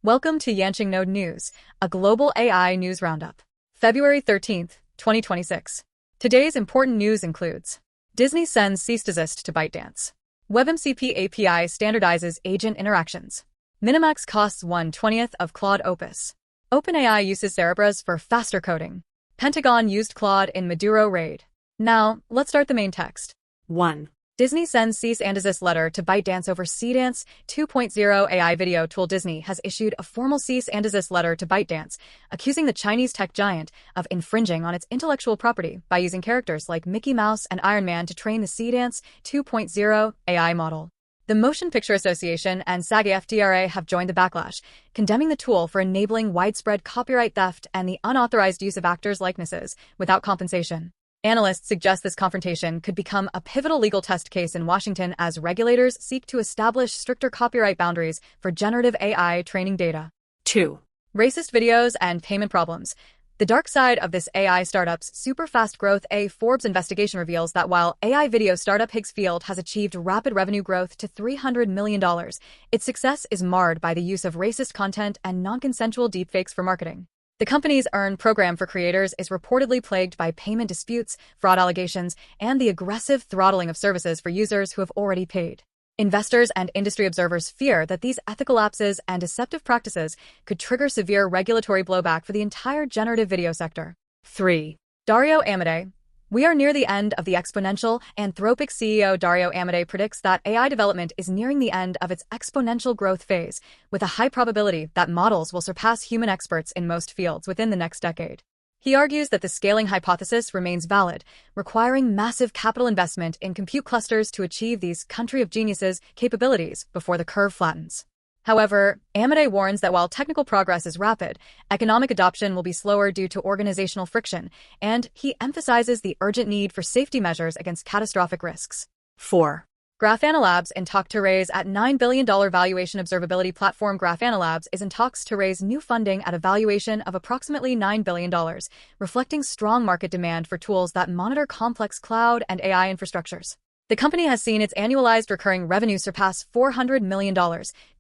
Welcome to Yanqing Node News, a global AI news roundup. February 13th, 2026. Today's important news includes: Disney sends Cease-Desist to ByteDance. WebMCP API standardizes agent interactions. MiniMax costs 1/20th of Claude Opus. OpenAI uses Cerebras for faster coding. Pentagon used Claude in Didero raid. Now, let's start the main text. 1. Disney sends cease-and-desist letter to ByteDance over Cease-Dance 2.0 AI video tool. Disney has issued a formal cease-and-desist letter to ByteDance, accusing the Chinese tech giant of infringing on its intellectual property by using characters like Mickey Mouse and Iron Man to train the Cease-Dance 2.0 AI model. The Motion Picture Association and SAG-AFTRA have joined the backlash, condemning the tool for enabling widespread copyright theft and the unauthorized use of actors' likenesses without compensation. Analysts suggest this confrontation could become a pivotal legal test case in Washington as regulators seek to establish stricter copyright boundaries for generative AI training data. 2. Racist videos and payment problems. The dark side of this AI startup's super fast growth. A Forbes investigation reveals that while AI video startup Higgsfield has achieved rapid revenue growth to $300 million, its success is marred by the use of racist content and non-consensual deepfakes for marketing. The company's Earn program for creators is reportedly plagued by payment disputes, fraud allegations, and the aggressive throttling of services for users who have already paid. Investors and industry observers fear that these ethical lapses and deceptive practices could trigger severe regulatory blowback for the entire generative video sector. 3. Dario Amodei. We are near the end of the Exponential. Anthropic CEO Dario Amodei predicts that AI development is nearing the end of its exponential growth phase, with a high probability that models will surpass human experts in most fields within the next decade. He argues that the scaling hypothesis remains valid, requiring massive capital investment in compute clusters to achieve these country of geniuses capabilities before the curve flattens. However, Amodei warns that while technical progress is rapid, economic adoption will be slower due to organizational friction, and he emphasizes the urgent need for safety measures against catastrophic risks. 4. Grafana Labs in talk to raise at $9 billion valuation. Observability platform Grafana Labs is in talks to raise new funding at a valuation of approximately $9 billion, reflecting strong market demand for tools that monitor complex cloud and AI infrastructures. The company has seen its annualized recurring revenue surpass $400 million,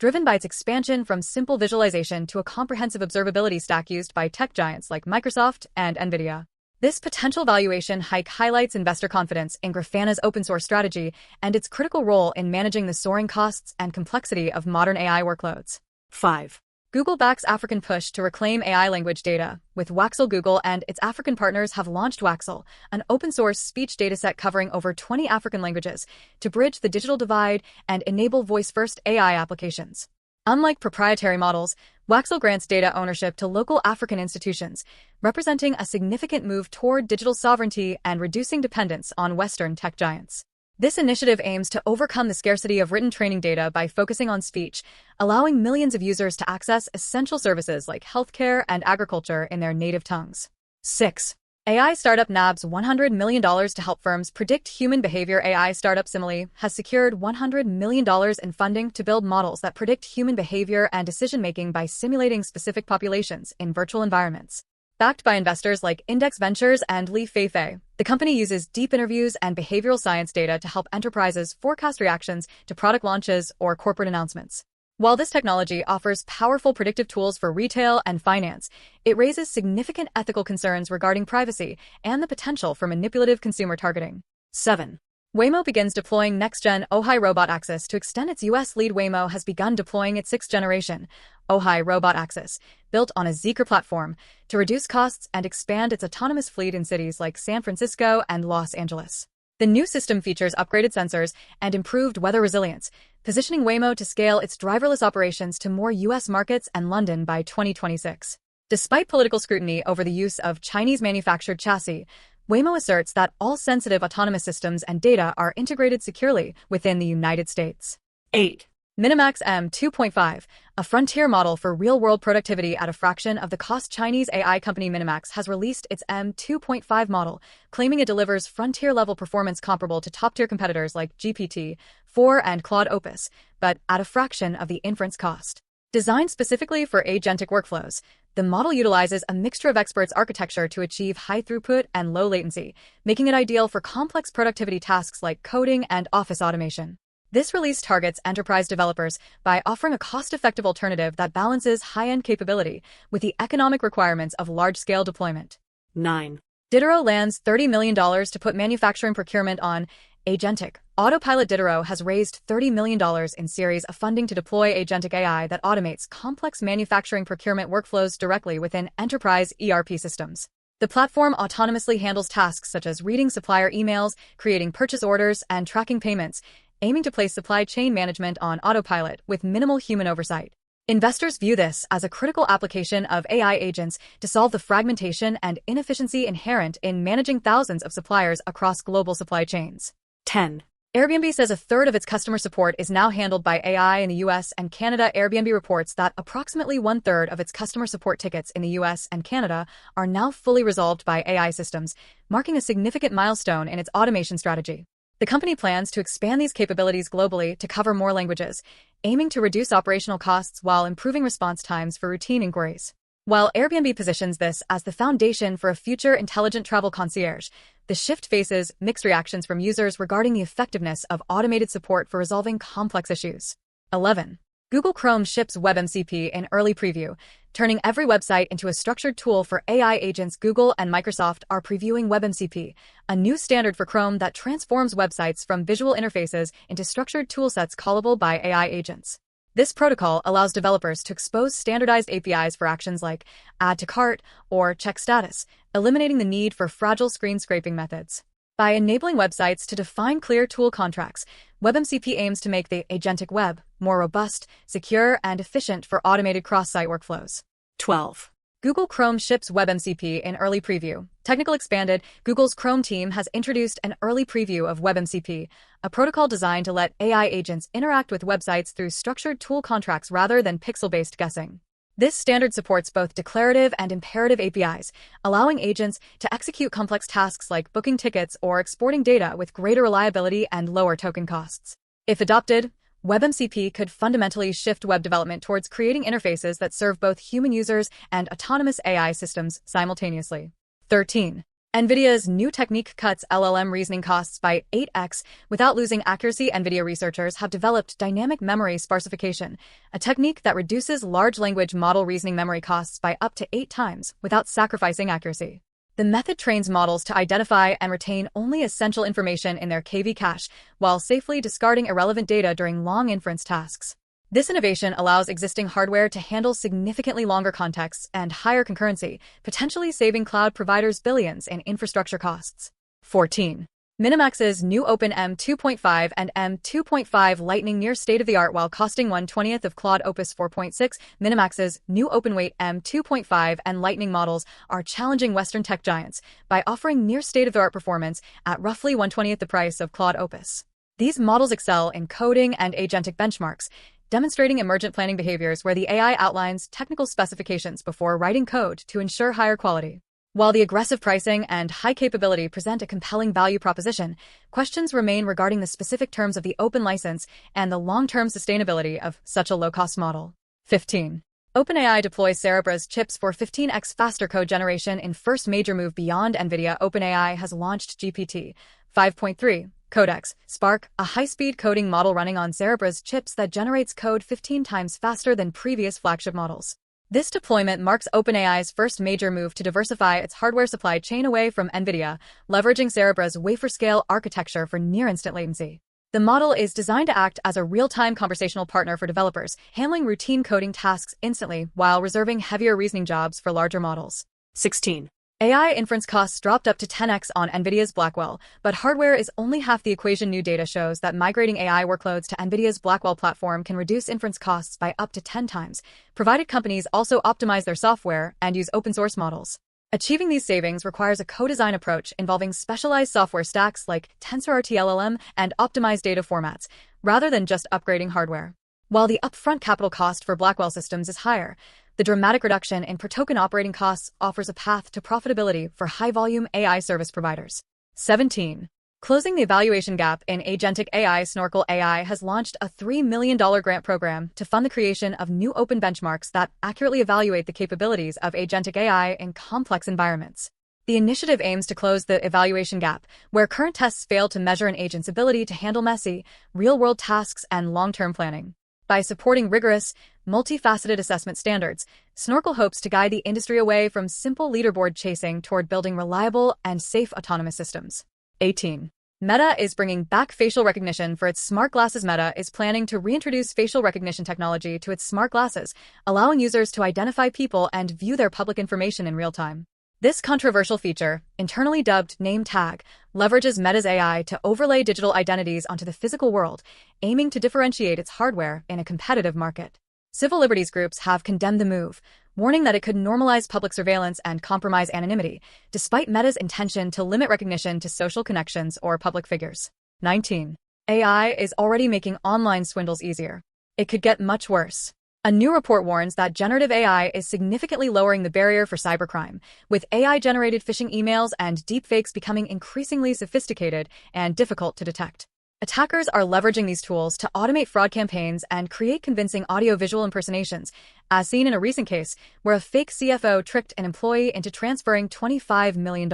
driven by its expansion from simple visualization to a comprehensive observability stack used by tech giants like Microsoft and Nvidia. This potential valuation hike highlights investor confidence in Grafana's open-source strategy and its critical role in managing the soaring costs and complexity of modern AI workloads. 5. Google backs African push to reclaim AI language data. With Waxel, Google and its African partners have launched Waxel, an open-source speech dataset covering over 20 African languages, to bridge the digital divide and enable voice-first AI applications. Unlike proprietary models, Waxel grants data ownership to local African institutions, representing a significant move toward digital sovereignty and reducing dependence on Western tech giants. This initiative aims to overcome the scarcity of written training data by focusing on speech, allowing millions of users to access essential services like healthcare and agriculture in their native tongues. 6. AI startup nabs $100 million to help firms predict human behavior. AI startup Simile has secured $100 million in funding to build models that predict human behavior and decision-making by simulating specific populations in virtual environments. Backed by investors like Index Ventures and Lee Feifei, the company uses deep interviews and behavioral science data to help enterprises forecast reactions to product launches or corporate announcements. While this technology offers powerful predictive tools for retail and finance, it raises significant ethical concerns regarding privacy and the potential for manipulative consumer targeting. 7. Waymo begins deploying next-gen Ojai Robotaxis to extend its U.S. lead. Waymo has begun deploying its 6th-generation Ojai Robotaxis, built on a Zeekr platform, to reduce costs and expand its autonomous fleet in cities like San Francisco and Los Angeles. The new system features upgraded sensors and improved weather resilience, positioning Waymo to scale its driverless operations to more U.S. markets and London by 2026. Despite political scrutiny over the use of Chinese-manufactured chassis, Waymo asserts that all sensitive autonomous systems and data are integrated securely within the United States. 8. MiniMax M2.5, a frontier model for real-world productivity at a fraction of the cost. Chinese AI company MiniMax has released its M2.5 model, claiming it delivers frontier-level performance comparable to top-tier competitors like GPT-4 and Claude Opus, but at a fraction of the inference cost. Designed specifically for agentic workflows, the model utilizes a mixture of experts architecture to achieve high throughput and low latency, making it ideal for complex productivity tasks like coding and office automation. This release targets enterprise developers by offering a cost-effective alternative that balances high-end capability with the economic requirements of large-scale deployment. 9. Didero lands $30 million to put manufacturing procurement on agentic. Autopilot Didero has raised $30 million in series of funding to deploy agentic AI that automates complex manufacturing procurement workflows directly within enterprise ERP systems. The platform autonomously handles tasks such as reading supplier emails, creating purchase orders, and tracking payments, aiming to place supply chain management on autopilot with minimal human oversight. Investors view this as a critical application of AI agents to solve the fragmentation and inefficiency inherent in managing thousands of suppliers across global supply chains. 10. Airbnb says a third of its customer support is now handled by AI in the US and Canada. Airbnb reports that approximately one-third of its customer support tickets in the US and Canada are now fully resolved by AI systems, marking a significant milestone in its automation strategy. The company plans to expand these capabilities globally to cover more languages, aiming to reduce operational costs while improving response times for routine inquiries. While Airbnb positions this as the foundation for a future intelligent travel concierge, the shift faces mixed reactions from users regarding the effectiveness of automated support for resolving complex issues. 11. Google Chrome ships WebMCP in early preview, turning every website into a structured tool for AI agents. Google and Microsoft are previewing WebMCP, a new standard for Chrome that transforms websites from visual interfaces into structured toolsets callable by AI agents. This protocol allows developers to expose standardized APIs for actions like add to cart or check status, eliminating the need for fragile screen scraping methods. By enabling websites to define clear tool contracts, WebMCP aims to make the agentic web more robust, secure, and efficient for automated cross-site workflows. 12. Google Chrome ships WebMCP in early preview. Technical expanded, Google's Chrome team has introduced an early preview of WebMCP, a protocol designed to let AI agents interact with websites through structured tool contracts rather than pixel-based guessing. This standard supports both declarative and imperative APIs, allowing agents to execute complex tasks like booking tickets or exporting data with greater reliability and lower token costs. If adopted, WebMCP could fundamentally shift web development towards creating interfaces that serve both human users and autonomous AI systems simultaneously. 13. Nvidia's new technique cuts LLM reasoning costs by 8x without losing accuracy. Nvidia researchers have developed dynamic memory sparsification, a technique that reduces large language model reasoning memory costs by up to 8 times without sacrificing accuracy. The method trains models to identify and retain only essential information in their KV cache, while safely discarding irrelevant data during long inference tasks. This innovation allows existing hardware to handle significantly longer contexts and higher concurrency, potentially saving cloud providers billions in infrastructure costs. 14. MiniMax's new Open M2.5 and M2.5 Lightning near state-of-the-art while costing 1/20th of Claude Opus 4.6. MiniMax's new open-weight M2.5 and Lightning models are challenging Western tech giants by offering near state-of-the-art performance at roughly 1/20th the price of Claude Opus. These models excel in coding and agentic benchmarks, demonstrating emergent planning behaviors where the AI outlines technical specifications before writing code to ensure higher quality. While the aggressive pricing and high capability present a compelling value proposition, questions remain regarding the specific terms of the open license and the long-term sustainability of such a low-cost model. 15. OpenAI deploys Cerebras chips for 15x faster code generation in first major move beyond Nvidia. OpenAI has launched GPT 5.3 Codex Spark, a high-speed coding model running on Cerebras chips that generates code 15 times faster than previous flagship models. This deployment marks OpenAI's first major move to diversify its hardware supply chain away from Nvidia, leveraging Cerebras' wafer-scale architecture for near-instant latency. The model is designed to act as a real-time conversational partner for developers, handling routine coding tasks instantly while reserving heavier reasoning jobs for larger models. 16. AI inference costs dropped up to 10x on Nvidia's Blackwell, but hardware is only half the equation. New data shows that migrating AI workloads to Nvidia's Blackwell platform can reduce inference costs by up to 10 times, provided companies also optimize their software and use open-source models. Achieving these savings requires a co-design approach involving specialized software stacks like TensorRT LLM and optimized data formats, rather than just upgrading hardware. While the upfront capital cost for Blackwell systems is higher, the dramatic reduction in per-token operating costs offers a path to profitability for high-volume AI service providers. 17. Closing the evaluation gap in agentic AI. Snorkel AI has launched a $3 million grant program to fund the creation of new open benchmarks that accurately evaluate the capabilities of agentic AI in complex environments. The initiative aims to close the evaluation gap, where current tests fail to measure an agent's ability to handle messy, real-world tasks and long-term planning. By supporting rigorous, multifaceted assessment standards, Snorkel hopes to guide the industry away from simple leaderboard chasing toward building reliable and safe autonomous systems. 18. Meta is bringing back facial recognition for its smart glasses. Meta is planning to reintroduce facial recognition technology to its smart glasses, allowing users to identify people and view their public information in real time. This controversial feature, internally dubbed Name Tag, leverages Meta's AI to overlay digital identities onto the physical world, aiming to differentiate its hardware in a competitive market. Civil liberties groups have condemned the move, warning that it could normalize public surveillance and compromise anonymity, despite Meta's intention to limit recognition to social connections or public figures. 19. AI is already making online swindles easier. It could get much worse. A new report warns that generative AI is significantly lowering the barrier for cybercrime, with AI-generated phishing emails and deepfakes becoming increasingly sophisticated and difficult to detect. Attackers are leveraging these tools to automate fraud campaigns and create convincing audio-visual impersonations, as seen in a recent case where a fake CFO tricked an employee into transferring $25 million.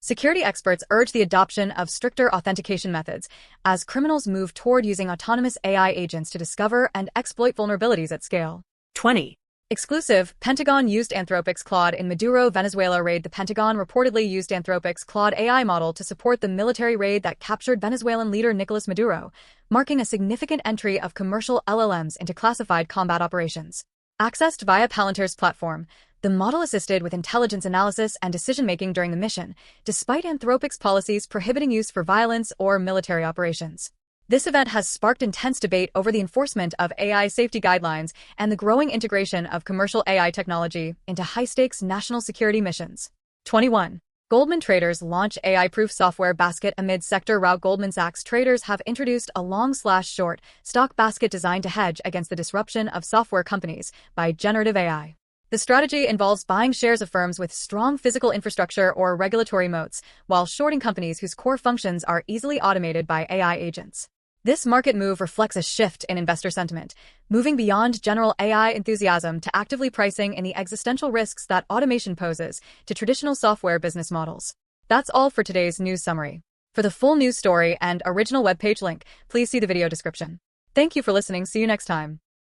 Security experts urge the adoption of stricter authentication methods as criminals move toward using autonomous AI agents to discover and exploit vulnerabilities at scale. 20. Exclusive, Pentagon used Anthropic's Claude in Maduro, Venezuela raid. The Pentagon reportedly used Anthropic's Claude AI model to support the military raid that captured Venezuelan leader Nicolas Maduro, marking a significant entry of commercial LLMs into classified combat operations. Accessed via Palantir's platform, the model assisted with intelligence analysis and decision-making during the mission, despite Anthropic's policies prohibiting use for violence or military operations. This event has sparked intense debate over the enforcement of AI safety guidelines and the growing integration of commercial AI technology into high-stakes national security missions. 21. Goldman traders launch AI-proof software basket amid sector rout. Goldman Sachs traders have introduced a long/short stock basket designed to hedge against the disruption of software companies by generative AI. The strategy involves buying shares of firms with strong physical infrastructure or regulatory moats, while shorting companies whose core functions are easily automated by AI agents. This market move reflects a shift in investor sentiment, moving beyond general AI enthusiasm to actively pricing in the existential risks that automation poses to traditional software business models. That's all for today's news summary. For the full news story and original webpage link, please see the video description. Thank you for listening. See you next time.